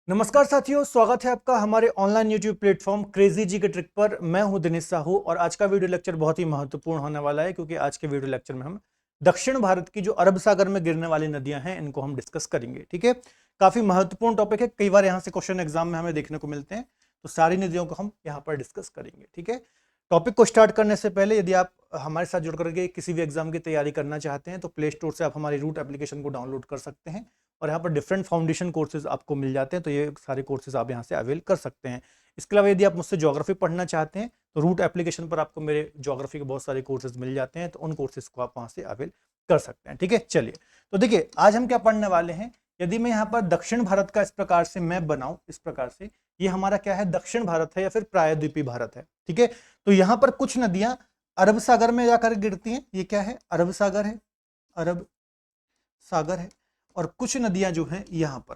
नमस्कार साथियों, स्वागत है आपका हमारे ऑनलाइन यूट्यूब प्लेटफॉर्म क्रेजी जी के ट्रिक पर। मैं हूं दिनेश साहू और आज का वीडियो लेक्चर बहुत ही महत्वपूर्ण होने वाला है क्योंकि आज के वीडियो लेक्चर में हम दक्षिण भारत की जो अरब सागर में गिरने वाली नदियां हैं इनको हम डिस्कस करेंगे। ठीक है, काफी महत्वपूर्ण टॉपिक है, कई बार यहाँ से क्वेश्चन एग्जाम में हमें देखने को मिलते हैं, तो सारी नदियों को हम यहाँ पर डिस्कस करेंगे। ठीक है, टॉपिक को स्टार्ट करने से पहले यदि आप हमारे साथ जुड़ करके किसी भी एग्जाम की तैयारी करना चाहते हैं तो प्ले स्टोर से आप हमारी रूट एप्लीकेशन को डाउनलोड कर सकते हैं और यहाँ पर डिफरेंट फाउंडेशन कोर्सेज आपको मिल जाते हैं, तो ये सारे कोर्सेज आप यहाँ से अवेल कर सकते हैं। इसके अलावा यदि आप मुझसे ज्योग्राफी पढ़ना चाहते हैं तो रूट एप्लीकेशन पर आपको मेरे ज्योग्राफी के बहुत सारे कोर्सेज मिल जाते हैं, तो उन कोर्सेज को आप वहाँ से अवेल कर सकते हैं। ठीक है, चलिए तो देखिए आज हम क्या पढ़ने वाले हैं। यदि मैं यहाँ पर दक्षिण भारत का इस प्रकार से मैप बनाऊं, इस प्रकार से, ये हमारा क्या है, दक्षिण भारत है या फिर प्रायद्वीपीय भारत है। ठीक है, तो यहाँ पर कुछ नदियां अरब सागर में जाकर गिरती हैं, ये क्या है, अरब सागर है, अरब सागर है, और कुछ नदियां जो हैं यहाँ पर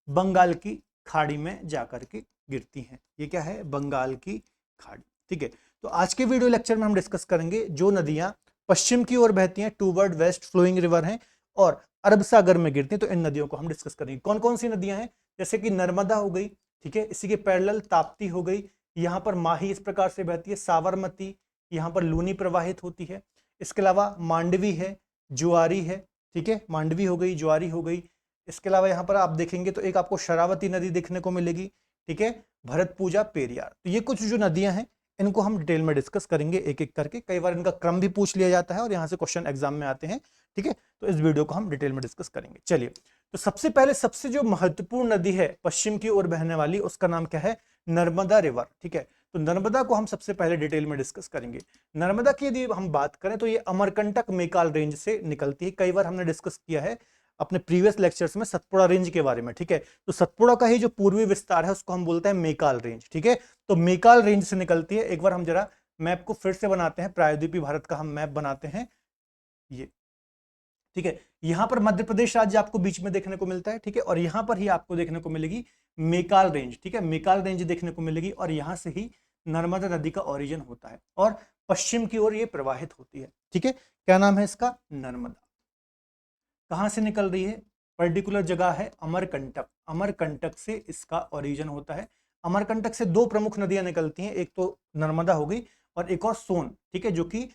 बंगाल की खाड़ी में जाकर के गिरती हैं, ये क्या है, बंगाल की खाड़ी। ठीक है, तो आज के वीडियो लेक्चर में हम डिस्कस करेंगे जो नदियां पश्चिम की ओर बहती हैं, टूवर्ड वेस्ट फ्लोइंग रिवर हैं और अरब सागर में गिरती हैं, तो इन नदियों को हम डिस्कस करेंगे। कौन कौन सी नदियां हैं, जैसे कि नर्मदा हो गई, ठीक है, इसी के पैरेलल ताप्ती हो गई, यहाँ पर माही इस प्रकार से बहती है, साबरमती, यहाँ पर लूनी प्रवाहित होती है, इसके अलावा मांडवी है, जुआरी है, ठीक है, मांडवी हो गई, ज्वारी हो गई। इसके अलावा यहाँ पर आप देखेंगे तो एक आपको शरावती नदी देखने को मिलेगी, ठीक है, भरतपूजा, पेरियार। तो ये कुछ जो नदियां हैं इनको हम डिटेल में डिस्कस करेंगे एक एक करके, कई बार इनका क्रम भी पूछ लिया जाता है और यहाँ से क्वेश्चन एग्जाम में आते हैं। ठीक है, तो इस वीडियो को हम डिटेल में डिस्कस करेंगे। चलिए, तो सबसे पहले सबसे जो महत्वपूर्ण नदी है पश्चिम की ओर बहने वाली, उसका नाम क्या है, नर्मदा रिवर। ठीक है, तो नर्मदा को हम सबसे पहले डिटेल में डिस्कस करेंगे। नर्मदा की यदि हम बात करें तो ये अमरकंटक मेकाल रेंज से निकलती है, कई बार हमने डिस्कस किया है अपने प्रीवियस लेक्चर्स में सतपुड़ा रेंज के बारे में। ठीक है, तो सतपुड़ा का ही जो पूर्वी विस्तार है उसको हम बोलते हैं मेकाल रेंज। ठीक है, तो मेकाल रेंज से निकलती है। एक बार हम जरा मैप को फिर से बनाते हैं, प्रायद्वीपीय भारत का हम मैप बनाते हैं ये। ठीक है, यहां पर मध्य प्रदेश राज्य आपको बीच में देखने को मिलता है, ठीक है, और यहां पर ही आपको देखने को मिलेगी मेकाल रेंज। ठीक है, मेकाल रेंज देखने को मिलेगी और यहां से ही नर्मदा नदी का ओरिजिन होता है और पश्चिम की ओर ये प्रवाहित होती है। ठीक है, क्या नाम है इसका, नर्मदा। कहां से निकल रही है, पर्टिकुलर जगह है अमरकंटक, अमरकंटक से इसका ओरिजिन होता है। अमरकंटक से दो प्रमुख नदियां निकलती हैं, एक तो नर्मदा हो गई और एक और सोन, ठीक है, जो कि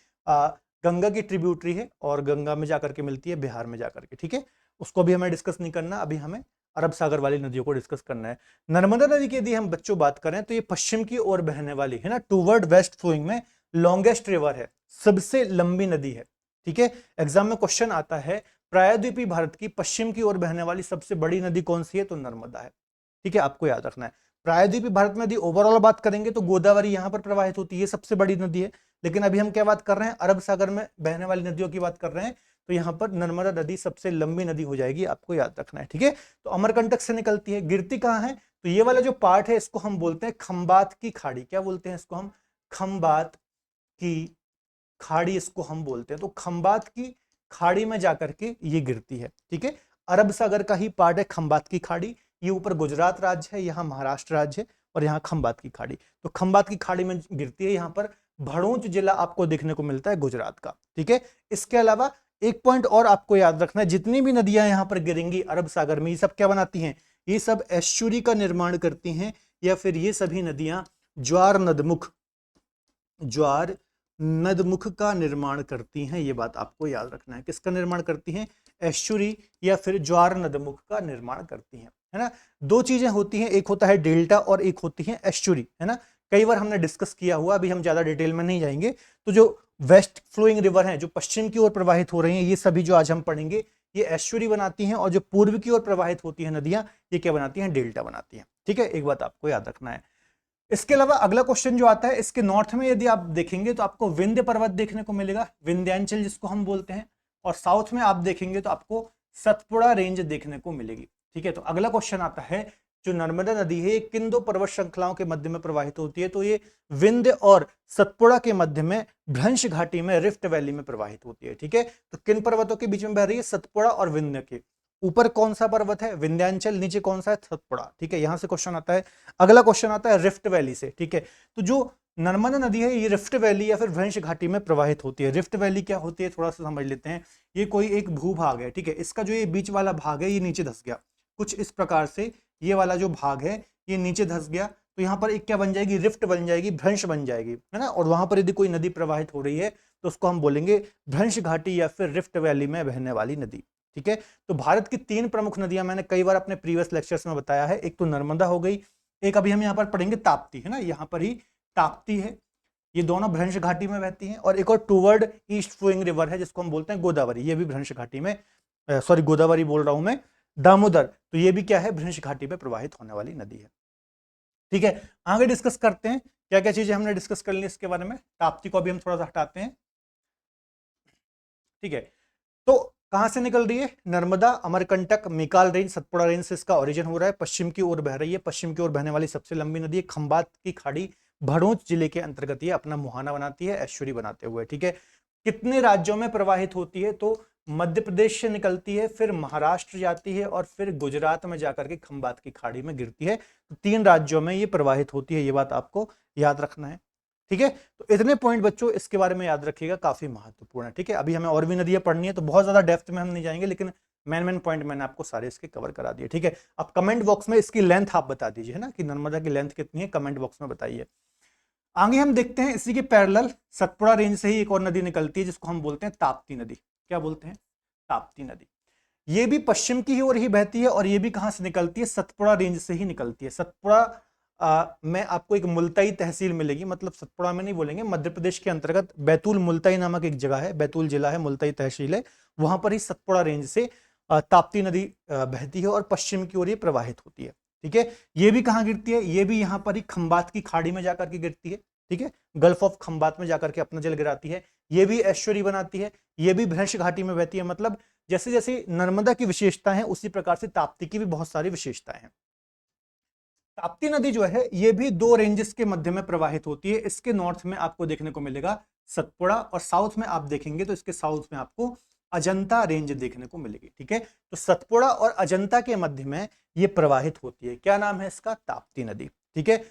गंगा की ट्रिब्यूटरी है और गंगा में जाकर के मिलती है बिहार में जाकर के। ठीक है, उसको भी हमें डिस्कस नहीं करना, अभी हमें अरब सागर वाली नदियों को डिस्कस करना है। नर्मदा नदी की यदि हम बच्चों बात करें तो ये पश्चिम की ओर बहने वाली है ना, टूवर्ड वेस्ट फ्लोइंग में लॉन्गेस्ट रिवर है, सबसे लंबी नदी है। ठीक है, एग्जाम में क्वेश्चन आता है प्रायद्वीपीय भारत की पश्चिम की ओर बहने वाली सबसे बड़ी नदी कौन सी है, तो नर्मदा है। ठीक है, आपको याद रखना है। प्रायद्वीपीय भारत में यदि ओवरऑल बात करेंगे तो गोदावरी यहां पर प्रवाहित होती है, सबसे बड़ी नदी है, लेकिन अभी हम क्या बात कर रहे हैं, अरब सागर में बहने वाली नदियों की बात कर रहे हैं, तो यहाँ पर नर्मदा नदी सबसे लंबी नदी हो जाएगी, आपको याद रखना है। ठीक है, तो अमरकंटक से निकलती है, गिरती कहाँ है, तो ये वाला जो पार्ट है इसको हम बोलते हैं खंबात की खाड़ी। क्या बोलते हैं इसको हम, खंबात की खाड़ी इसको हम बोलते हैं। तो खंबात की खाड़ी में जाकर के ये गिरती है। ठीक है, अरब सागर का ही पार्ट है खंबात की खाड़ी, ये ऊपर गुजरात राज्य है, यहाँ महाराष्ट्र राज्य है और यहाँ खंबात की खाड़ी, तो खंबात की खाड़ी में गिरती है। यहाँ पर भड़ोच जिला आपको देखने को मिलता है गुजरात का। ठीक है, इसके अलावा एक पॉइंट और आपको याद रखना है, जितनी भी नदियां यहाँ पर गिरेंगी अरब सागर में, ये सब क्या बनाती हैं, ये सब एस्चुरी का निर्माण करती हैं, या फिर ये सभी नदियां ज्वार नदमुख, ज्वार नदमुख का निर्माण करती हैं। ये बात आपको याद रखना है, किसका निर्माण करती हैं, एस्चुरी या फिर ज्वार नदमुख का निर्माण करती हैं, है ना। दो चीजें होती हैं, एक होता है डेल्टा और एक होती है एस्चुरी, है ना। कई बार हमने डिस्कस किया हुआ, अभी हम ज्यादा डिटेल में नहीं जाएंगे। तो जो वेस्ट फ्लोइंग रिवर हैं, जो पश्चिम की ओर प्रवाहित हो रही हैं, ये सभी जो आज हम पढ़ेंगे ये एस्चुरी बनाती हैं, और जो पूर्व की ओर प्रवाहित होती है नदियां, ये क्या बनाती हैं, डेल्टा बनाती हैं। ठीक है, एक बात आपको याद रखना है। इसके अलावा अगला क्वेश्चन जो आता है, इसके नॉर्थ में यदि आप देखेंगे तो आपको विंध्य पर्वत देखने को मिलेगा, विंध्यांचल जिसको हम बोलते हैं, और साउथ में आप देखेंगे तो आपको सतपुड़ा रेंज देखने को मिलेगी। ठीक है, तो अगला क्वेश्चन आता है, जो नर्मदा नदी है किन दो पर्वत श्रृंखलाओं के मध्य में प्रवाहित होती है, तो ये विंध्य और सतपुड़ा के मध्य में भ्रंश घाटी में रिफ्ट वैली में प्रवाहित होती है। ठीक है, तो किन पर्वतों के बीच में बह रही है, सतपुड़ा और विंध्य के। ऊपर कौन सा पर्वत है, विंध्यांचल, नीचे कौन सा है, सतपुड़ा। ठीक है, यहां से क्वेश्चन आता है। अगला क्वेश्चन आता है रिफ्ट वैली से। ठीक है, तो जो नर्मदा नदी है ये रिफ्ट वैली या फिर भ्रंश घाटी में प्रवाहित होती है। रिफ्ट वैली क्या होती है, थोड़ा सा समझ लेते हैं। ये कोई एक भूभाग है, ठीक है, इसका जो ये बीच वाला भाग है ये नीचे धस गया, कुछ इस प्रकार से ये वाला जो भाग है ये नीचे धंस गया, तो यहाँ पर एक क्या बन जाएगी, रिफ्ट बन जाएगी, भ्रंश बन जाएगी, है ना। और वहां पर यदि कोई नदी प्रवाहित हो रही है तो उसको हम बोलेंगे भ्रंश घाटी या फिर रिफ्ट वैली में बहने वाली नदी। ठीक है, तो भारत की 3 प्रमुख नदियां मैंने कई बार अपने प्रीवियस लेक्चर्स में बताया है। एक तो नर्मदा हो गई, एक अभी हम यहाँ पर पढ़ेंगे ताप्ती, है ना, यहाँ पर ही ताप्ती है, ये दोनों भ्रंश घाटी में बहती हैं। और एक और टूवर्ड ईस्ट फ्लोइंग रिवर है जिसको हम बोलते हैं गोदावरी, ये भी भ्रंश घाटी में, सॉरी गोदावरी बोल रहा हूं मैं, दामोदर, तो ये भी क्या है, भ्रंश घाटी में प्रवाहित होने वाली नदी है। ठीक है, आगे डिस्कस करते हैं क्या क्या चीजें हमने डिस्कस कर ली इसके बारे में। ताप्ती को अभी हम थोड़ा सा हटाते हैं। ठीक है, तो कहां से निकल रही है, नर्मदा, अमरकंटक, मिकाल रेंज, सतपुड़ा रेंज से इसका ओरिजिन हो रहा है, पश्चिम की ओर बह रही है। पश्चिम की ओर बहने वाली सबसे लंबी नदी है, खंबात की खाड़ी भरूच जिले के अंतर्गत ये अपना मुहाना बनाती है, एस्चुरी बनाते हुए। ठीक है, कितने राज्यों में प्रवाहित होती है, तो मध्य प्रदेश से निकलती है, फिर महाराष्ट्र जाती है और फिर गुजरात में जाकर के खंबात की खाड़ी में गिरती है। तो 3 राज्यों में ये प्रवाहित होती है, ये बात आपको याद रखना है। ठीक है, तो इतने पॉइंट बच्चों इसके बारे में याद रखिएगा, काफी महत्वपूर्ण है। ठीक है, अभी हमें और भी नदियां पढ़नी है तो बहुत ज्यादा डेप्थ में हम नहीं जाएंगे, लेकिन मेन पॉइंट मैंने आपको सारे इसके कवर करा दिए। ठीक है, अब कमेंट बॉक्स में इसकी लेंथ आप बता दीजिए, है ना, कि नर्मदा की लेंथ कितनी है, कमेंट बॉक्स में बताइए। आगे हम देखते हैं इसी के पैरेलल सतपुड़ा रेंज से ही एक और नदी निकलती है जिसको हम बोलते हैं ताप्ती नदी। क्या बोलते हैं, ताप्ती नदी। ये भी पश्चिम की ओर ही बहती है और ये भी कहां से निकलती है, सतपुड़ा रेंज से ही निकलती है। सतपुड़ा में आपको एक मुल्ताई तहसील मिलेगी, मतलब सतपुड़ा में नहीं बोलेंगे, मध्य प्रदेश के अंतर्गत बैतूल मुल्ताई नामक एक जगह है, बैतूल जिला है, मुल्ताई तहसील है, वहां पर ही सतपुड़ा रेंज से ताप्ती नदी बहती है और पश्चिम की ओर ये प्रवाहित होती है। ठीक है, ये भी कहां गिरती है, ये भी यहां पर ही खंबात की खाड़ी में जाकर के गिरती है। ठीक है, गल्फ ऑफ खंबात में जाकर के अपना जल गिराती है, ये भी एस्चुरी बनाती है, ये भी भ्रंश घाटी में बहती है। मतलब जैसे जैसे नर्मदा की विशेषता है उसी प्रकार से ताप्ती की भी बहुत सारी विशेषताएं हैं। ताप्ती नदी जो है ये भी 2 रेंजेस के मध्य में प्रवाहित होती है। इसके नॉर्थ में आपको देखने को मिलेगा सतपुड़ा और साउथ में आप देखेंगे तो इसके साउथ में आपको अजंता रेंज देखने को मिलेगी। ठीक है, तो सतपुड़ा और अजंता के मध्य में ये प्रवाहित होती है। क्या नाम है इसका, ताप्ती नदी। ठीक है,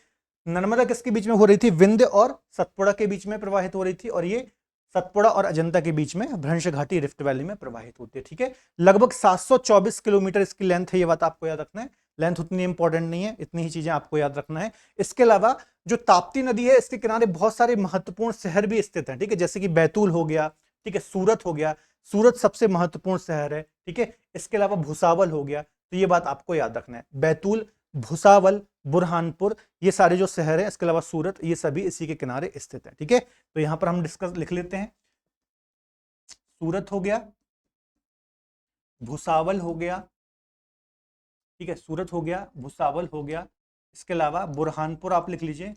नर्मदा किसके बीच में हो रही थी, विंध्य और सतपुड़ा के बीच में प्रवाहित हो रही थी, और ये सतपुड़ा और अजंता के बीच में भ्रंश घाटी रिफ्ट वैली में प्रवाहित होती है। ठीक है, लगभग 724 किलोमीटर इसकी लेंथ है, ये बात आपको याद रखना है। लेंथ उतनी इंपॉर्टेंट नहीं है, इतनी ही चीजें आपको याद रखना है। इसके अलावा जो ताप्ती नदी है इसके किनारे बहुत सारे महत्वपूर्ण शहर भी स्थित हैं। ठीक है, जैसे कि बैतूल हो गया, ठीक है, सूरत हो गया, सूरत सबसे महत्वपूर्ण शहर है। ठीक है, इसके अलावा भुसावल हो गया, तो ये बात आपको याद रखना है। बैतूल, भुसावल, बुरहानपुर, ये सारे जो शहर है, इसके अलावा सूरत, ये सभी इसी के किनारे स्थित है। ठीक है, तो यहां पर हम डिस्कस लिख लेते हैं, सूरत हो गया, भुसावल हो गया, ठीक है, सूरत हो गया, भुसावल हो गया, इसके अलावा बुरहानपुर आप लिख लीजिए।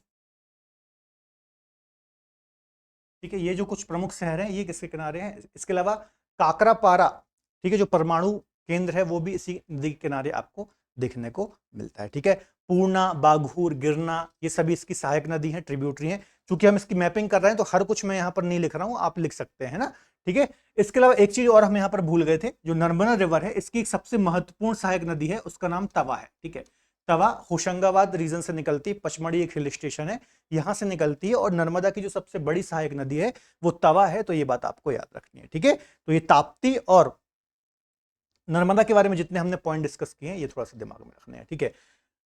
ठीक है, ये जो कुछ प्रमुख शहर हैं ये किसके किनारे हैं। इसके अलावा काकरापारा, ठीक है, जो परमाणु केंद्र है वो भी इसी नदी के किनारे आपको देखने को मिलता है। ठीक है, पूर्णा, बाघूर, गिरना, ये सभी इसकी सहायक नदी हैं, ट्रिब्यूटरी हैं। चूंकि हम इसकी मैपिंग कर रहे हैं तो हर कुछ मैं यहाँ पर नहीं लिख रहा हूँ, आप लिख सकते हैं ना। ठीक है, इसके अलावा एक चीज और हम यहाँ पर भूल गए थे, जो नर्मदा रिवर है इसकी सबसे महत्वपूर्ण सहायक नदी है, उसका नाम तवा है। ठीक है, तवा होशंगाबाद रीजन से निकलती है, पचमढ़ी एक हिल स्टेशन है, यहां से निकलती है, और नर्मदा की जो सबसे बड़ी सहायक नदी है वो तवा है। तो ये बात आपको याद रखनी है। ठीक है, तो ये ताप्ती और नर्मदा के बारे में जितने हमने पॉइंट डिस्कस किए हैं ये थोड़ा सा दिमाग में रखने हैं। ठीक है,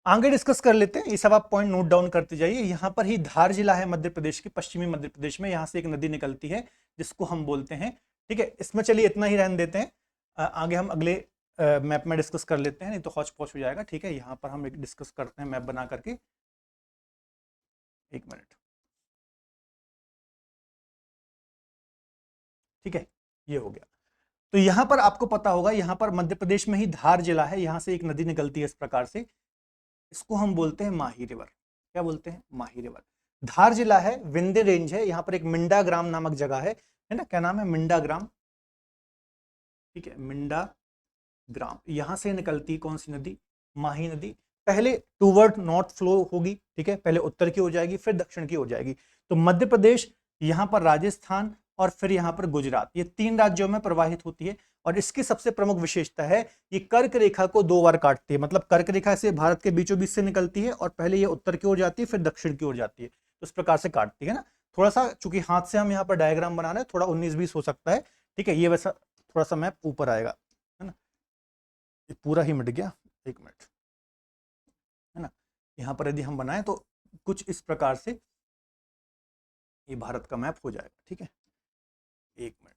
आगे डिस्कस कर लेते हैं, ये सब आप पॉइंट नोट डाउन करते जाइए। यहां पर ही धार जिला है मध्य प्रदेश की, पश्चिमी मध्य प्रदेश में, यहां से एक नदी निकलती है जिसको हम बोलते हैं। ठीक है, इसमें चलिए इतना ही रहने देते हैं, आगे हम अगले मैप में डिस्कस कर लेते हैं, नहीं तो हौच पौच हो जाएगा। ठीक है, यहाँ पर हम एक डिस्कस करते हैं मैप बना करके, एक मिनट। ठीक है, ये हो गया। तो यहां पर आपको पता होगा, यहां पर मध्य प्रदेश में ही धार जिला है, यहां से एक नदी निकलती है इस प्रकार से, इसको हम बोलते हैं माही रिवर। क्या बोलते हैं, माही रिवर। धार जिला है, विंध्य रेंज है, यहां पर एक मिंडा ग्राम नामक जगह है ना, क्या नाम है, मिंडा ग्राम। ठीक है, मिंडा ग्राम, यहां से निकलती कौन सी नदी, माही नदी। पहले टूवर्ड नॉर्थ फ्लो होगी, ठीक है, पहले उत्तर की हो जाएगी फिर दक्षिण की हो जाएगी। तो मध्य प्रदेश, यहां पर राजस्थान और फिर यहां पर गुजरात, ये 3 राज्यों में प्रवाहित होती है। और इसकी सबसे प्रमुख विशेषता है ये कर्क रेखा को 2 बार काटती है, मतलब कर्क रेखा से भारत के बीचों बीच से निकलती है और पहले ये उत्तर की ओर जाती है फिर दक्षिण की ओर जाती है, तो इस प्रकार से काटती है ना। थोड़ा सा चूंकि हाथ से हम यहाँ पर डायग्राम बना रहे हैं, थोड़ा 19-20 हो सकता है। ठीक है, ये वैसा थोड़ा सा मैप ऊपर आएगा, है ना, ये पूरा ही मिट गया, एक मिनट, है ना। यहाँ पर यदि हम बनाएं तो कुछ इस प्रकार से ये भारत का मैप हो जाएगा, ठीक है। एक मिनट,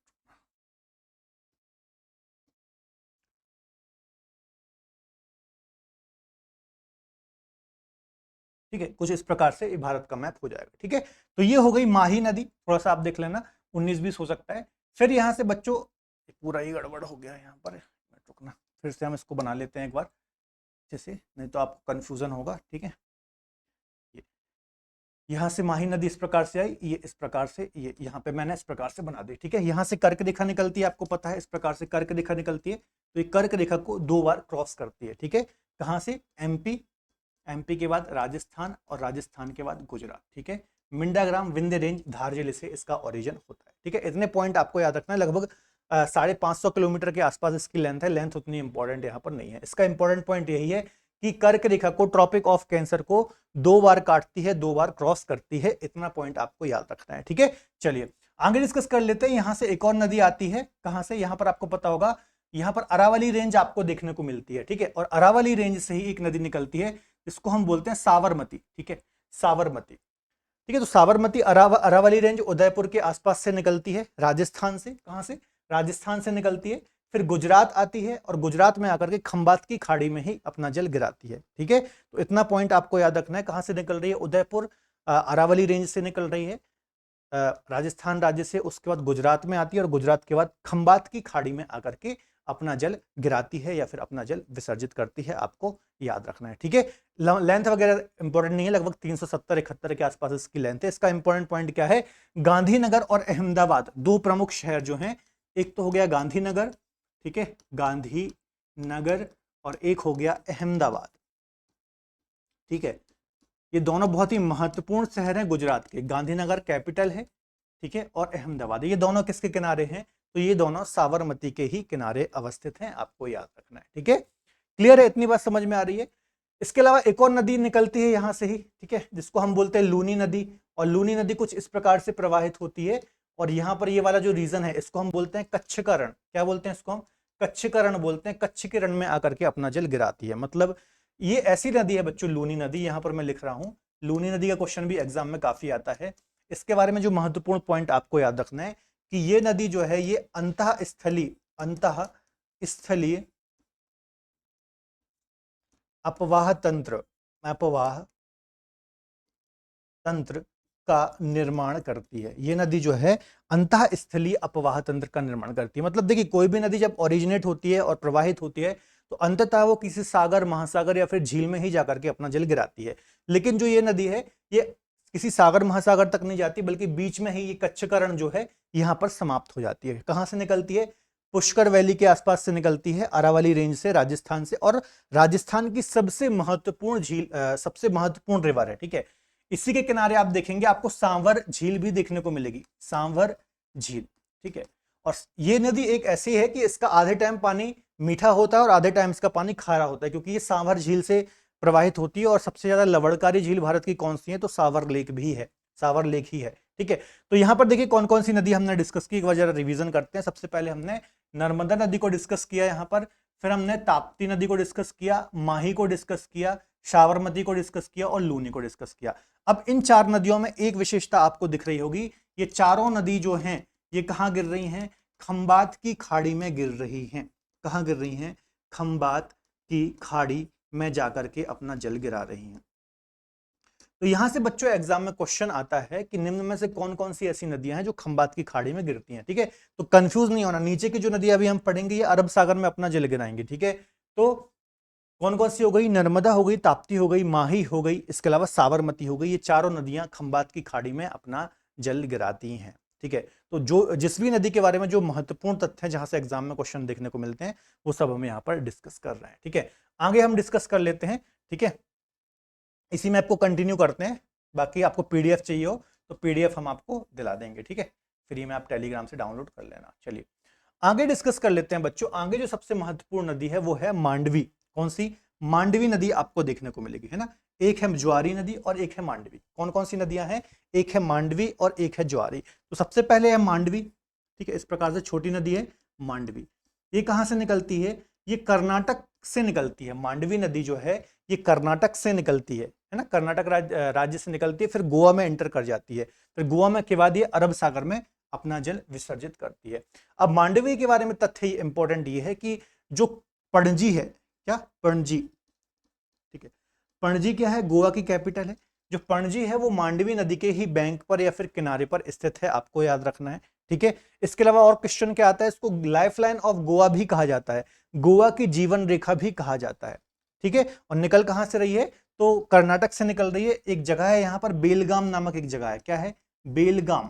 ठीक है, कुछ इस प्रकार से ये भारत का मैप हो जाएगा, ठीक है। तो ये हो गई माही नदी, थोड़ा सा आप देख लेना, 19-20 हो सकता है। फिर यहाँ से बच्चों पूरा ही गड़बड़ हो गया यहाँ पर, रुकना, फिर से हम इसको बना लेते हैं एक बार अच्छे से, नहीं तो आपको कंफ्यूजन होगा, ठीक है। यहाँ से माही नदी इस प्रकार से आई, ये इस प्रकार से, ये यहाँ पे मैंने इस प्रकार से बना दी, ठीक है। यहाँ से कर्क रेखा निकलती है, आपको पता है, इस प्रकार से कर्क रेखा निकलती है। तो ये कर्क रेखा को 2 बार क्रॉस करती है, ठीक है। कहाँ से? एमपी, एमपी के बाद राजस्थान और राजस्थान के बाद गुजरात, ठीक है। मिंडाग्राम विंध्य रेंज धार जिले से इसका ओरिजिन होता है, ठीक है। इतने पॉइंट आपको याद रखना है। लगभग 550 किलोमीटर के आसपास इसकी लेंथ है। लेंथ उतनी इंपॉर्टेंट यहाँ पर नहीं है। इसका इंपॉर्टेंट पॉइंट यही है कि कर्क रेखा को, ट्रॉपिक ऑफ कैंसर को 2 बार काटती है, 2 बार क्रॉस करती है। इतना पॉइंट आपको याद रखना है, ठीक है। चलिए आगे डिस्कस कर लेते हैं। यहां से एक और नदी आती है, कहां से? यहां पर आपको पता होगा, यहां पर अरावली रेंज आपको देखने को मिलती है, ठीक है। और अरावली रेंज से ही एक नदी निकलती है, इसको हम बोलते हैं साबरमती, ठीक है, साबरमती, ठीक है। तो साबरमती अरावली रेंज उदयपुर के आसपास से निकलती है, राजस्थान से। कहां से? राजस्थान से निकलती है, फिर गुजरात आती है और गुजरात में आकर के खंबात की खाड़ी में ही अपना जल गिराती है, ठीक है। तो इतना पॉइंट आपको याद रखना है। कहां से निकल रही है? उदयपुर अरावली रेंज से निकल रही है, राजस्थान राज्य से, उसके बाद गुजरात में आती है और गुजरात के बाद खंबात की खाड़ी में आकर के अपना जल गिराती है या फिर अपना जल विसर्जित करती है। आपको याद रखना है, ठीक है। लेंथ वगैरह इंपॉर्टेंट नहीं है, लगभग 370-71 के आसपास इसकी लेंथ है। इसका इंपॉर्टेंट पॉइंट क्या है? गांधीनगर और अहमदाबाद 2 प्रमुख शहर जो हैं, एक तो हो गया गांधीनगर, ठीक है, गांधीनगर, और एक हो गया अहमदाबाद, ठीक है। ये दोनों बहुत ही महत्वपूर्ण शहर हैं गुजरात के। गांधीनगर कैपिटल है, ठीक है, और अहमदाबाद, ये दोनों किसके किनारे हैं? तो ये दोनों साबरमती के ही किनारे अवस्थित हैं। आपको याद रखना है, ठीक है। क्लियर है? इतनी बात समझ में आ रही है? इसके अलावा एक और नदी निकलती है यहां से ही, ठीक है, जिसको हम बोलते हैं लूनी नदी। और लूनी नदी कुछ इस प्रकार से प्रवाहित होती है, और यहाँ पर ये वाला जो रीजन है, इसको हम बोलते हैं कच्छकरण। क्या बोलते हैं इसको हम? कच्छकरण बोलते हैं। कच्छ के रण में आकर के अपना जल गिराती है। मतलब ये ऐसी नदी है बच्चों, लूनी नदी, यहाँ पर मैं लिख रहा हूँ, लूनी नदी का क्वेश्चन भी एग्जाम में काफी आता है। इसके बारे में जो महत्वपूर्ण पॉइंट आपको याद रखना है कि ये नदी जो है, ये अंतःस्थलीय अपवाह तंत्र का निर्माण करती है। ये नदी जो है अंतःस्थलीय अपवाह तंत्र का निर्माण करती है। मतलब देखिए, कोई भी नदी जब ओरिजिनेट होती है और प्रवाहित होती है, तो अंततः वो किसी सागर, महासागर या फिर झील में ही जाकर के अपना जल गिराती है। लेकिन जो ये नदी है, ये किसी सागर महासागर तक नहीं जाती, बल्कि बीच में ही ये कच्छकरण जो है यहाँ पर समाप्त हो जाती है। कहां से निकलती है? पुष्कर वैली के आसपास से निकलती है, अरावली रेंज से, राजस्थान से। और राजस्थान की सबसे महत्वपूर्ण झील, सबसे महत्वपूर्ण रिवर है, ठीक है। इसी के किनारे आप देखेंगे, आपको सांवर झील भी देखने को मिलेगी, सांवर झील, ठीक है। और ये नदी एक ऐसी है कि इसका आधे टाइम पानी मीठा होता है और आधे टाइम इसका पानी खारा होता है, क्योंकि ये सांवर झील से प्रवाहित होती है। और सबसे ज्यादा लवणकारी झील भारत की कौन सी है? तो सांवर लेक भी है, सांवर लेक ही है, ठीक है। तो यहां पर देखिए कौन कौन सी नदी हमने डिस्कस की, एक बार जरा रिवीजन करते हैं। सबसे पहले हमने नर्मदा नदी को डिस्कस किया यहाँ पर, फिर हमने ताप्ती नदी को डिस्कस किया, माही को डिस्कस किया, साबरमती को डिस्कस किया और लूनी को डिस्कस किया। अब इन 4 नदियों में एक विशेषता आपको दिख रही होगी, ये चारों नदी जो हैं, ये कहां गिर रही हैं? खंबात की खाड़ी में गिर रही हैं। कहां गिर रही हैं? खंबात की खाड़ी में जाकर के अपना जल गिरा रही हैं। तो यहां से बच्चों एग्जाम में क्वेश्चन आता है कि निम्न में से कौन कौन सी ऐसी नदियां हैं जो खंबात की खाड़ी में गिरती हैं, ठीक है। तो कंफ्यूज नहीं होना, नीचे की जो नदियां अभी हम पढ़ेंगे ये अरब सागर में अपना जल गिराएंगे, ठीक है। तो कौन कौन सी हो गई? नर्मदा हो गई, ताप्ती हो गई, माही हो गई, इसके अलावा साबरमती हो गई। ये चारों नदियां खंबात की खाड़ी में अपना जल गिराती हैं, ठीक है। तो जो जिस भी नदी के बारे में जो महत्वपूर्ण तथ्य हैं, जहां से एग्जाम में क्वेश्चन देखने को मिलते हैं, वो सब हम यहाँ पर डिस्कस कर रहे हैं, ठीक है। आगे हम डिस्कस कर लेते हैं, ठीक है। इसी में आपको कंटिन्यू करते हैं। बाकी आपको पीडीएफ चाहिए हो तो पीडीएफ हम आपको दिला देंगे, ठीक है, फ्री में, आप टेलीग्राम से डाउनलोड कर लेना। चलिए आगे डिस्कस कर लेते हैं बच्चों। आगे जो सबसे महत्वपूर्ण नदी है वो है मांडवी। कौन सी? मांडवी नदी आपको देखने को मिलेगी, है ना। एक है ज्वारी नदी और एक है मांडवी। कौन कौन सी नदियां हैं? एक है मांडवी और एक है ज्वारी। तो सबसे पहले है मांडवी, ठीक है, इस प्रकार से छोटी नदी है मांडवी। ये कहां से निकलती है? ये कर्नाटक से निकलती है। मांडवी नदी जो है ये कर्नाटक से निकलती है ना, कर्नाटक राज्य से निकलती है, फिर गोवा में एंटर कर जाती है, फिर गोवा में के बाद ये अरब सागर में अपना जल विसर्जित करती है। अब मांडवी के बारे में तथ्य इंपॉर्टेंट ये है कि जो पणजी है, क्या पणजी, ठीक है, पणजी क्या है, गोवा की कैपिटल है। जो पणजी है वो मांडवी नदी के ही बैंक पर या फिर किनारे पर स्थित है, आपको याद रखना है, ठीक है। इसके अलावा और क्वेश्चन क्या आता है, इसको लाइफलाइन ऑफ गोवा भी कहा जाता है, गोवा की जीवन रेखा भी कहा जाता है, ठीक है। और निकल कहां से रही है, तो कर्नाटक से निकल रही है। एक जगह है यहां पर बेलगाम नामक एक जगह है, क्या है, बेलगाम,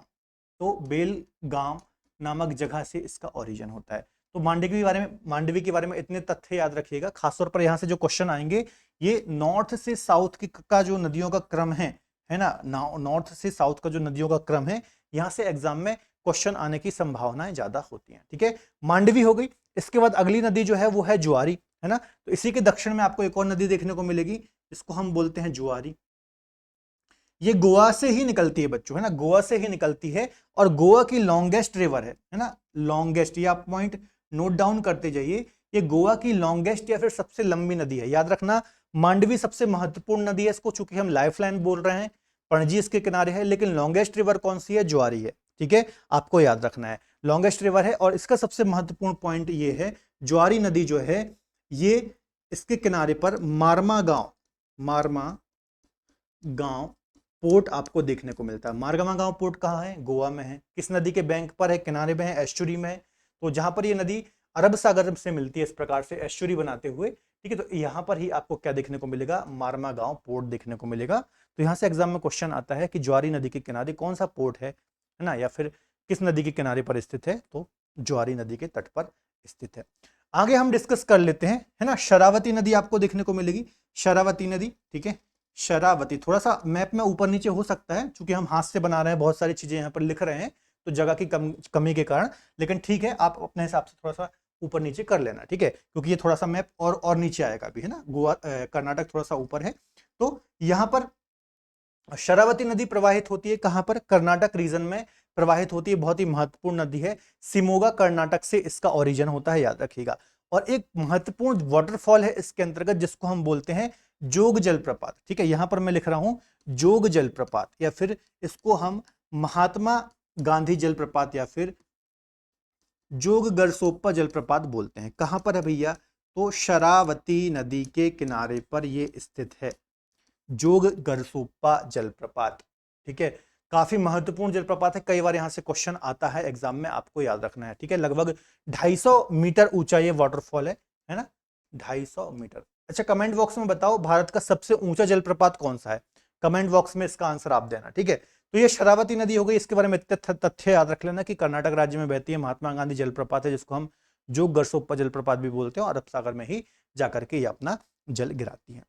तो बेलगाम नामक जगह से इसका ओरिजिन होता है। तो मांडवी के बारे में इतने तथ्य याद रखिएगा। खासतौर पर यहां से जो क्वेश्चन आएंगे ये नॉर्थ से साउथ का जो नदियों का क्रम है ना, नॉर्थ से साउथ का जो नदियों का क्रम है, यहां से एग्जाम में क्वेश्चन आने की संभावनाएं ज्यादा होती हैं, ठीक है। मांडवी हो गई। इसके बाद अगली नदी जो है वो है जुआरी, है ना। तो इसी के दक्षिण में आपको एक और नदी देखने को मिलेगी, इसको हम बोलते हैं जुआरी। ये गोवा से ही निकलती है बच्चों, है ना, गोवा से ही निकलती है और गोवा की लॉन्गेस्ट रिवर है ना, लॉन्गेस्ट, ये आप पॉइंट नोट डाउन करते जाइए। ये गोवा की लॉन्गेस्ट या फिर सबसे लंबी नदी है, याद रखना। मांडवी सबसे महत्वपूर्ण नदी है, इसको चूंकि हम लाइफलाइन बोल रहे हैं, पणजी इसके किनारे है, लेकिन लॉन्गेस्ट रिवर कौन सी है, ज्वारी है, ठीक है, आपको याद रखना है, लॉन्गेस्ट रिवर है। और इसका सबसे महत्वपूर्ण पॉइंट ये है, ज्वारी नदी जो है ये इसके किनारे पर मारमा गांव पोर्ट आपको देखने को मिलता है। मारगामा गांव पोर्ट कहाँ है, गोवा में है। किस नदी के बैंक पर है, किनारे में है, एस्चुरी में है। तो जहां पर ये नदी अरब सागर से मिलती है इस प्रकार से एस्चुरी बनाते हुए, ठीक है, तो यहां पर ही आपको क्या देखने को मिलेगा, मारमा गांव पोर्ट देखने को मिलेगा। तो यहां से एग्जाम में क्वेश्चन आता है कि ज्वारी नदी के किनारे कौन सा पोर्ट है ना, या फिर किस नदी के किनारे पर स्थित है, तो ज्वारी नदी के तट पर स्थित है। आगे हम डिस्कस कर लेते हैं, है ना। शरावती नदी आपको देखने को मिलेगी, शरावती नदी, ठीक है, शरावती। थोड़ा सा मैप में ऊपर नीचे हो सकता है क्योंकि हम हाथ से बना रहे हैं, बहुत सारी चीजें यहाँ पर लिख रहे हैं, तो जगह की कमी के कारण, लेकिन ठीक है, आप अपने हिसाब से थोड़ा सा ऊपर नीचे कर लेना, ठीक है, क्योंकि ये थोड़ा सा मैप और नीचे आएगा भी, है ना। गोवा कर्नाटक थोड़ा सा ऊपर है। तो यहाँ पर शरावती नदी प्रवाहित होती है कहां पर, कर्नाटक रीजन में प्रवाहित होती है, बहुत ही महत्वपूर्ण नदी है। सिमोगा कर्नाटक से इसका ओरिजिन होता है, याद रखिएगा। और एक महत्वपूर्ण वाटरफॉल है इसके अंतर्गत जिसको हम बोलते हैं जोग जलप्रपात, ठीक है, यहां पर मैं लिख रहा हूं जोग जलप्रपात, या फिर इसको हम महात्मा गांधी जलप्रपात या फिर जोग गरसोप्पा जलप्रपात बोलते हैं। कहां पर है भैया, तो शरावती नदी के किनारे पर यह स्थित है, जोग गरसोप्पा जलप्रपात, ठीक है। काफी महत्वपूर्ण जलप्रपात है, कई बार यहां से क्वेश्चन आता है एग्जाम में, आपको याद रखना है, ठीक है। लगभग 250 मीटर ऊंचा ये वाटरफॉल है ना, 250 मीटर। अच्छा, कमेंट बॉक्स में बताओ भारत का सबसे ऊंचा जलप्रपात कौन सा है, कमेंट बॉक्स में इसका आंसर आप देना, ठीक है। तो ये शरावती नदी हो गई, इसके बारे में तथ्य याद रख लेना कि कर्नाटक राज्य में बहती है, महात्मा गांधी जलप्रपात है जिसको हम जोग गरसोप्पा जलप्रपात भी बोलते हैं, और अरब सागर में ही जाकर के ये अपना जल गिराती है,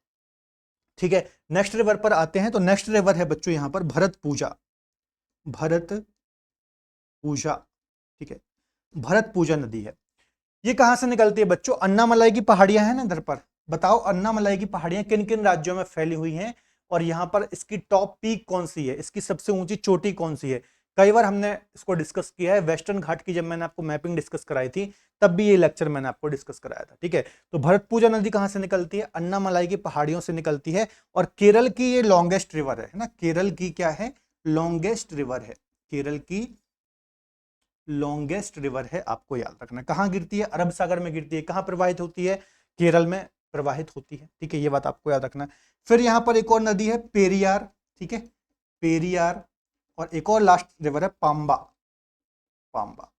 ठीक है। नेक्स्ट रिवर पर आते हैं, तो नेक्स्ट रिवर है बच्चों यहां पर भरतपूजा, ठीक है, भरतपूजा नदी है। ये कहां से निकलती है बच्चों, अन्नामलाई की पहाड़ियां हैं ना इधर पर, बताओ अन्नामलाई की पहाड़ियां किन किन राज्यों में फैली हुई हैं, और यहां पर इसकी टॉप पीक कौन सी है, इसकी सबसे ऊंची चोटी कौन सी है। कई बार हमने इसको डिस्कस किया है, वेस्टर्न घाट की जब मैंने आपको मैपिंग डिस्कस कराई थी तब भी ये लेक्चर मैंने आपको डिस्कस कराया था, ठीक है। तो भरतपूजा नदी कहां से निकलती है, अन्नामलाई की पहाड़ियों से निकलती है, और केरल की ये लॉन्गेस्ट रिवर है ना, केरल की क्या है, लॉन्गेस्ट रिवर है, केरल की लॉन्गेस्ट रिवर है, आपको याद रखना। कहां गिरती है, अरब सागर में गिरती है, कहां प्रवाहित होती है, केरल में प्रवाहित होती है, ठीक है, ये बात आपको याद रखना। फिर यहां पर एक और नदी है पेरियार, ठीक है, पेरियार, और एक और लास्ट रिवर है पांबा, पांबा।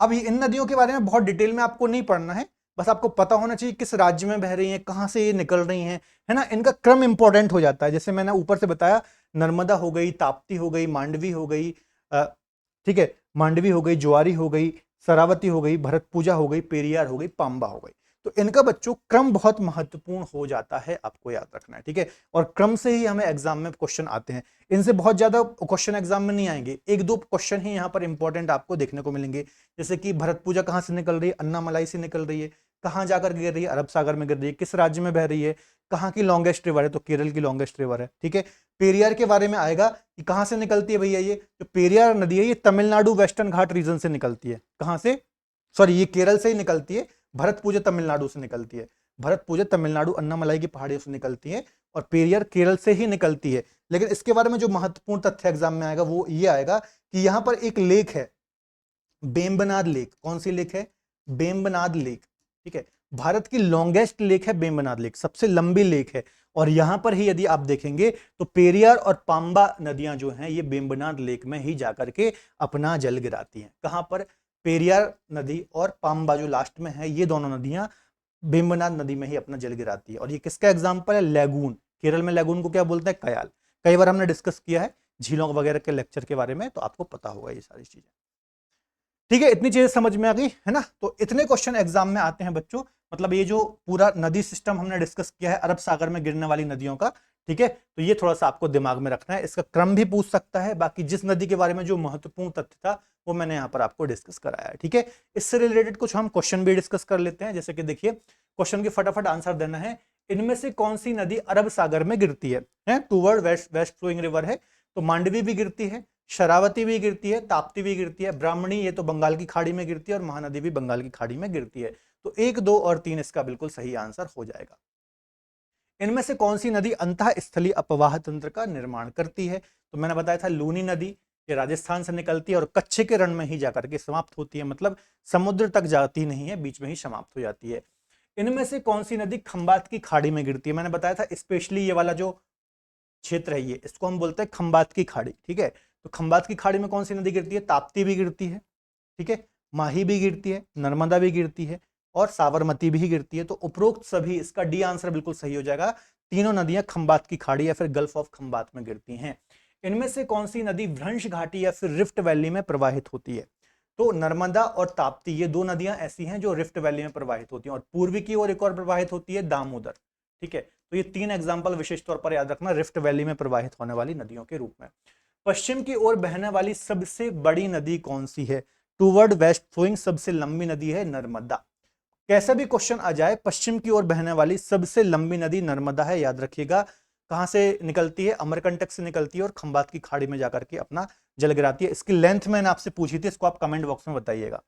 अब इन नदियों के बारे में बहुत डिटेल में आपको नहीं पढ़ना है, बस आपको पता होना चाहिए किस राज्य में बह रही हैं, कहां से ये निकल रही हैं, है ना, इनका क्रम इंपॉर्टेंट हो जाता है। जैसे मैंने ऊपर से बताया, नर्मदा हो गई, ताप्ती हो गई, मांडवी हो गई, ठीक है, मांडवी हो गई, ज्वारी हो गई, शरावती हो गई, भरतपूजा हो गई, पेरियार हो गई, पांबा हो गई। तो इनका बच्चों क्रम बहुत महत्वपूर्ण हो जाता है, आपको याद रखना है, ठीक है। और क्रम से ही हमें एग्जाम में क्वेश्चन आते हैं, इनसे बहुत ज्यादा क्वेश्चन एग्जाम में नहीं आएंगे, एक दो क्वेश्चन ही यहाँ पर इंपॉर्टेंट आपको देखने को मिलेंगे। जैसे कि भरतपूजा कहाँ से निकल रही है, अन्नामलाई से निकल रही है, कहाँ जाकर गिर रही है, अरब सागर में गिर रही है, किस राज्य में बह रही है, कहाँ की लॉन्गेस्ट रिवर है, तो केरल की लॉन्गेस्ट रिवर है, ठीक है। पेरियार के बारे में आएगा कि कहां से निकलती है भैया, ये जो पेरियार नदी है ये तमिलनाडु वेस्टर्न घाट रीजन से निकलती है, कहां से, सॉरी ये केरल से ही निकलती है, भरतपूजा तमिलनाडु से निकलती है। भरतपुजा तमिलनाडु अन्नामलाई की पहाड़ियों से निकलती है, और पेरियार केरल से ही निकलती है। लेकिन इसके बारे में जो महत्वपूर्ण तथ्य एग्जाम में आएगा वो ये आएगा कि यहां पर एक लेक है, बेम्बनाद लेक। कौन सी लेक है? बेम्बनाद लेक। ठीक है, भारत की लॉन्गेस्ट लेक है बेम्बनाद लेक, सबसे लंबी लेक है। और यहां पर ही यदि आप देखेंगे तो पेरियार और पांबा नदियां जो हैं ये बेम्बनाद लेक में ही जाकर के अपना जल गिराती हैं। कहां पर? पेरियार नदी और पांबा जो लास्ट में है, ये दोनों नदियां बेम्बनाद नदी में ही अपना जल गिराती है। और ये किसका एग्जाम्पल है? लैगून। केरल में लैगून को क्या बोलते हैं? कयाल। कई बार हमने डिस्कस किया है झीलों वगैरह के लेक्चर के बारे में, तो आपको पता होगा ये सारी चीजें। ठीक है, इतनी चीजें समझ में आ गई है ना। तो इतने क्वेश्चन एग्जाम में आते हैं बच्चों। मतलब ये जो पूरा नदी सिस्टम हमने डिस्कस किया है अरब सागर में गिरने वाली नदियों का, ठीक है, तो ये थोड़ा सा आपको दिमाग में रखना है। इसका क्रम भी पूछ सकता है। बाकी जिस नदी के बारे में जो महत्वपूर्ण तथ्य था वो मैंने यहाँ पर आपको डिस्कस कराया है। ठीक है, इससे रिलेटेड कुछ हम क्वेश्चन भी डिस्कस कर लेते हैं। जैसे कि देखिए, क्वेश्चन के फटाफट आंसर देना है। इनमें से कौन सी नदी अरब सागर में गिरती है? टूवर्ड वेस्ट फ्लोइंग रिवर है, तो मांडवी भी गिरती है, शरावती भी गिरती है, ताप्ती भी गिरती है, ब्राह्मणी ये तो बंगाल की खाड़ी में गिरती है, और महानदी भी बंगाल की खाड़ी में गिरती है। तो 1, 2 और 3 इसका बिल्कुल सही आंसर हो जाएगा। इनमें से कौन सी नदी अंतः स्थलीय अपवाह तंत्र का निर्माण करती है? तो मैंने बताया था लूनी नदी, ये राजस्थान से निकलती है और कच्छ के रण में ही जाकर के समाप्त होती है, मतलब समुद्र तक जाती नहीं है, बीच में ही समाप्त हो जाती है। इनमें से कौन सी नदी खंबात की खाड़ी में गिरती है? मैंने बताया था स्पेशली ये वाला जो क्षेत्र है ये, इसको हम बोलते हैं खंबात की खाड़ी। ठीक है, तो खंबात की खाड़ी में कौन सी नदी गिरती है? ताप्ती भी गिरती है, ठीक है, माही भी गिरती है, नर्मदा भी गिरती है, और साबरमती भी गिरती है। तो उपरोक्त सभी, इसका डी आंसर बिल्कुल सही हो जाएगा। तीनों नदियां खंबात की खाड़ी या फिर गल्फ ऑफ खंबात में गिरती हैं। इनमें से कौन सी नदी भ्रंश घाटी या फिर रिफ्ट वैली में प्रवाहित होती है? तो नर्मदा और ताप्ती ये दो नदियां ऐसी हैं जो रिफ्ट वैली में प्रवाहित होती हैं, और पूर्वी की ओर एक और प्रवाहित होती है, दामोदर। ठीक है, तो ये 3 एग्जाम्पल विशेष तौर पर याद रखना रिफ्ट वैली में प्रवाहित होने वाली नदियों के रूप में। पश्चिम की ओर बहने वाली सबसे बड़ी नदी कौन सी है? टूवर्ड वेस्ट फ्लोइंग सबसे लंबी नदी है नर्मदा। कैसा भी क्वेश्चन आ जाए, पश्चिम की ओर बहने वाली सबसे लंबी नदी नर्मदा है, याद रखिएगा। कहां से निकलती है? अमरकंटक से निकलती है और खंबात की खाड़ी में जाकर के अपना जल गिराती है। इसकी लेंथ मैंने आपसे पूछी थी, इसको आप कमेंट बॉक्स में बताइएगा।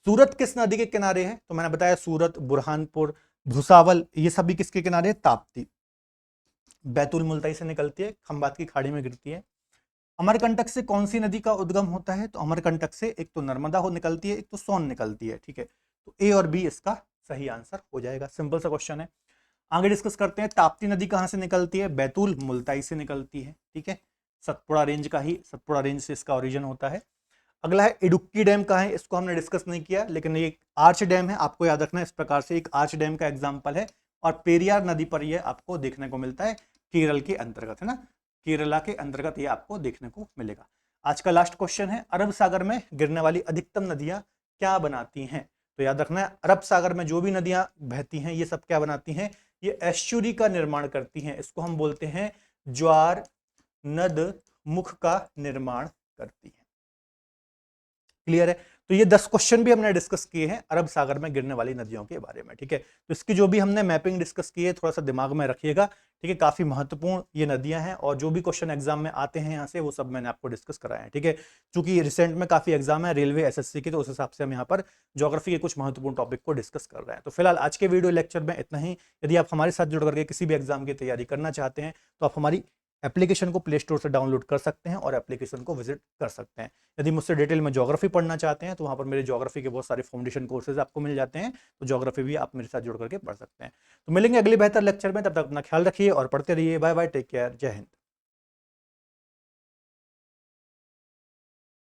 सूरत किस नदी के किनारे है? तो मैंने बताया सूरत, बुरहानपुर, भुसावल, ये सभी किसके किनारे? ताप्ती। बैतूल मुल्ताई से निकलती है, खंबात की खाड़ी में गिरती है। अमरकंटक से कौन सी नदी का उद्गम होता है? तो अमरकंटक से एक तो नर्मदा हो निकलती है, एक तो सोन निकलती है। ठीक है, तो ए और बी इसका सही आंसर हो जाएगा। सिंपल सा क्वेश्चन है। आगे डिस्कस करते हैं, ताप्ती नदी कहां से निकलती है? बैतूल मुल्ताई से निकलती है। ठीक है, सतपुड़ा रेंज का ही, सतपुड़ा रेंज से इसका ओरिजिन होता है। अगला है इडुक्की डैम कहाँ है? इसको हमने डिस्कस नहीं किया, लेकिन ये आर्च डैम है, आपको याद रखना है। इस प्रकार से एक आर्च डैम का एग्जाम्पल है, और पेरियार नदी पर यह आपको देखने को मिलता है, केरल के अंतर्गत है ना, केरला के अंतर्गत ये आपको देखने को मिलेगा। आज का लास्ट क्वेश्चन है, अरब सागर में गिरने वाली अधिकतम नदियां क्या बनाती हैं? तो याद रखना है, अरब सागर में जो भी नदियां बहती हैं ये सब क्या बनाती हैं? ये एस्चुरी का निर्माण करती हैं। इसको हम बोलते हैं ज्वार नद मुख का निर्माण करती है। क्लियर है? तो ये 10 क्वेश्चन भी हमने डिस्कस किए हैं अरब सागर में गिरने वाली नदियों के बारे में। ठीक है, तो इसकी जो भी हमने मैपिंग डिस्कस की है थोड़ा सा दिमाग में रखिएगा। ठीक है, काफी महत्वपूर्ण ये नदियां हैं, और जो भी क्वेश्चन एग्जाम में आते हैं यहाँ से वो सब मैंने आपको डिस्कस कराया है। ठीक है, चूंकि रिसेंट में काफी एग्जाम है रेलवे, एसएससी की, तो उस हिसाब से हम यहाँ पर ज्योग्राफी के कुछ महत्वपूर्ण टॉपिक को डिस्कस कर रहे हैं। तो फिलहाल आज के वीडियो लेक्चर में इतना ही। यदि आप हमारे साथ जुड़ करके किसी भी एग्जाम की तैयारी करना चाहते हैं तो आप हमारी एप्लीकेशन को प्ले स्टोर से डाउनलोड कर सकते हैं और एप्लीकेशन को विजिट कर सकते हैं। यदि मुझसे डिटेल में ज्योग्राफी पढ़ना चाहते हैं तो वहाँ पर मेरे ज्योग्राफी के बहुत सारे फाउंडेशन कोर्सेज आपको मिल जाते हैं, तो ज्योग्राफी भी आप मेरे साथ जुड़ करके पढ़ सकते हैं। तो मिलेंगे अगले बेहतर लेक्चर में, तब तक अपना ख्याल रखिए और पढ़ते रहिए। बाय बाय, टेक केयर, जय हिंद।